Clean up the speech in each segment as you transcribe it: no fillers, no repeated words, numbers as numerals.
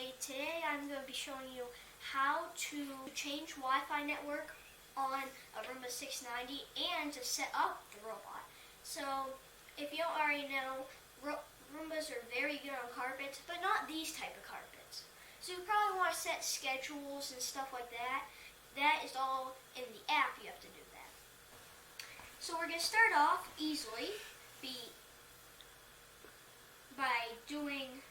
Hi, today I'm going to be showing you how to change Wi-Fi network on a Roomba 690 and to set up the robot. So, if you don't already know, Roombas are very good on carpets, but not these type of carpets. So you probably want to set schedules and stuff like that. That is all in the app, you have to do that. So we're going to start off easily by doing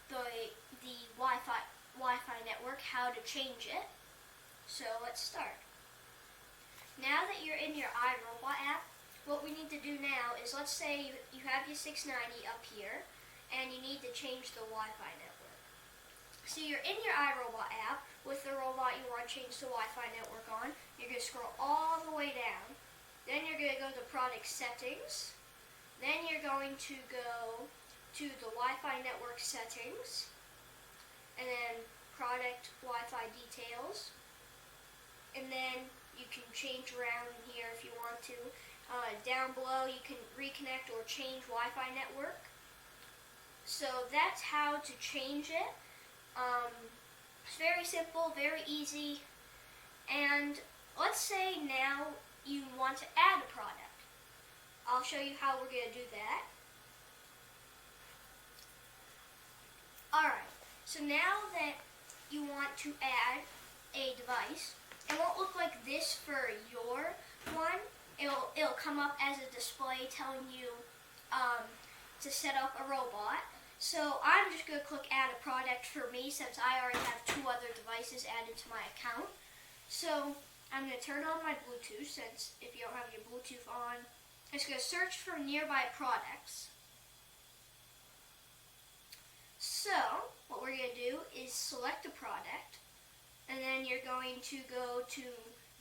the Wi-Fi network, how to change it. So let's start. Now that you're in your iRobot app, what we need to do now is, let's say you have your 690 up here and you need to change the Wi-Fi network. So you're in your iRobot app with the robot you want to change the Wi-Fi network on. You're going to scroll all the way down. Then you're going to go to product settings. Then you're going to go to the Wi-Fi network settings, and then product Wi-Fi details, and then you can change around in here if you want to. Down below you can reconnect or change Wi-Fi network. So that's how to change it. It's very simple, very easy, and let's say now you want to add a product. I'll show you how we're going to do that. Alright, so now that you want to add a device, it won't look like this for your one. It'll come up as a display telling you to set up a robot. So I'm just going to click add a product for me, since I already have 2 other devices added to my account. So I'm going to turn on my Bluetooth, since if you don't have your Bluetooth on, it's going to search for nearby products. So what we're going to do is select a product, and then you're going to go to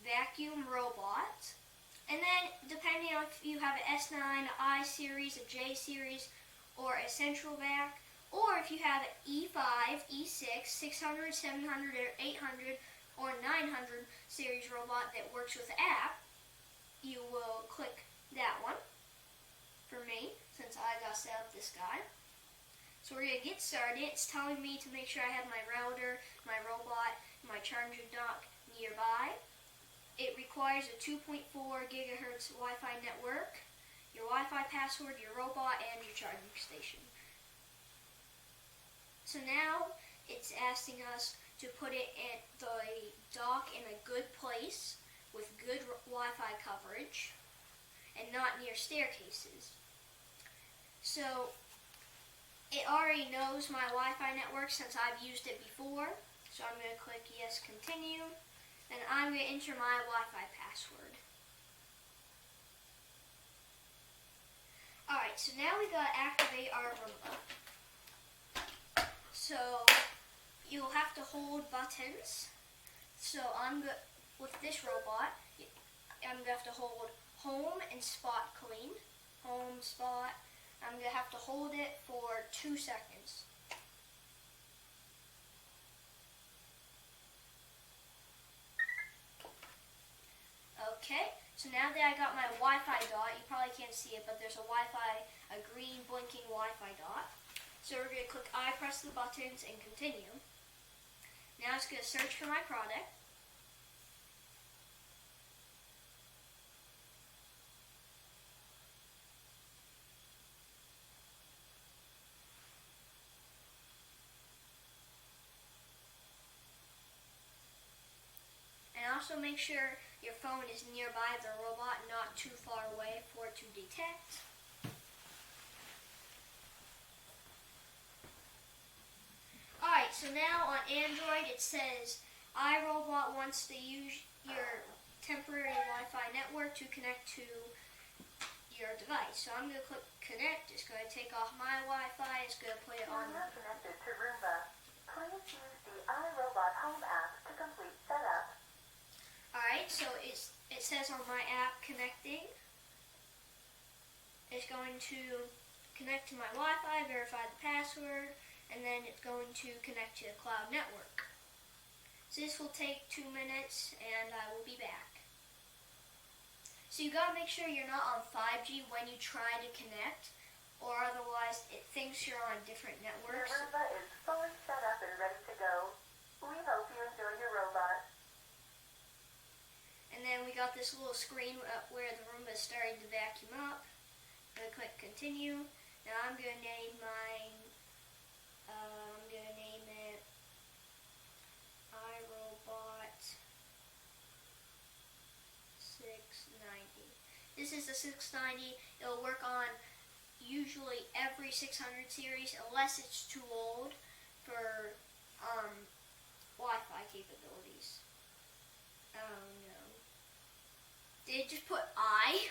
vacuum robot, and then depending on if you have an S9, I series, a J series, or a central vac, or if you have an E5, E6, 600, 700, or 800, or 900 series robot that works with the app, you will click that one. For me, since I got set up this guy. So we're going to get started. It's telling me to make sure I have my router, my robot, my charging dock nearby. It requires a 2.4 gigahertz Wi-Fi network, your Wi-Fi password, your robot, and your charging station. So now it's asking us to put it at the dock in a good place with good Wi-Fi coverage and not near staircases. So it already knows my Wi-Fi network since I've used it before. So I'm going to click yes, continue, and I'm going to enter my Wi-Fi password. Alright, so now we got to activate our Roomba. So you'll have to hold buttons. So with this robot, I'm going to have to hold home and spot clean. Home, spot. I'm going to have to hold it for 2 seconds. Okay, so now that I got my Wi-Fi dot, you probably can't see it, but there's a green blinking Wi-Fi dot. So we're going to click I, press the buttons, and continue. Now it's going to search for my product. Also make sure your phone is nearby the robot, not too far away for it to detect. Alright, so now on Android it says iRobot wants to use your temporary Wi-Fi network to connect to your device. So I'm going to click connect. It's going to take off my Wi-Fi. It's going to put it on. You're now connected to Roomba. Please use the iRobot Home app to complete setup. Alright, so it says on my app connecting. It's going to connect to my Wi-Fi, verify the password, and then it's going to connect to the cloud network. So this will take 2 minutes, and I will be back. So you gotta make sure you're not on 5G when you try to connect, or otherwise it thinks you're on different networks. Your Roomba is fully set up and ready this little screen where the Roomba is starting to vacuum up. I'm going to click continue. Now I'm going to name mine, I'm going to name it iRobot 690. This is the 690. It'll work on usually every 600 series unless it's too old for Wi-Fi capabilities. Oh no. Did it just put I?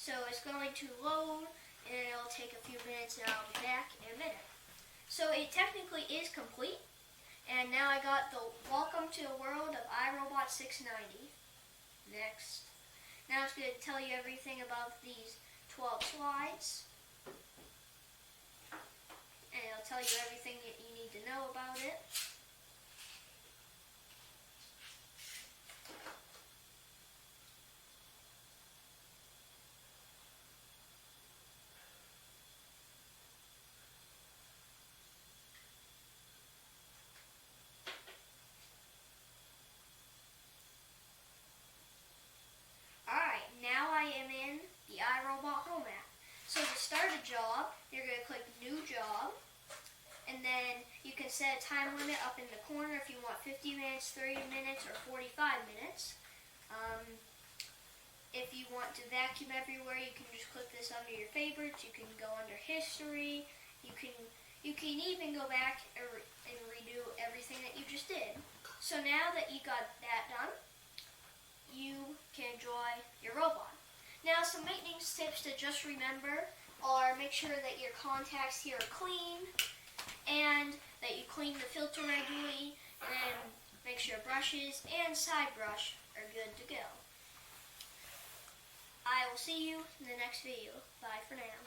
So it's going to load and it'll take a few minutes and I'll be back in a minute. So it technically is complete. And now I got the welcome to the world of iRobot 690. Next. Now it's going to tell you everything about these 12 slides. And it'll tell you everything that you need to know about it. Alright, now I am in the iRobot Home app. So to start a job, you're going to click New Job. And then you can set a time limit up in the corner if you want 50 minutes, 30 minutes, or 45 minutes. If you want to vacuum everywhere, you can just click this under your favorites. You can go under History. You can even go back and redo everything that you just did. So now that you got that done, you can enjoy your robot. Now some maintenance tips to just remember are make sure that your contacts here are clean and that you clean the filter regularly and make sure brushes and side brush are good to go. I will see you in the next video. Bye for now.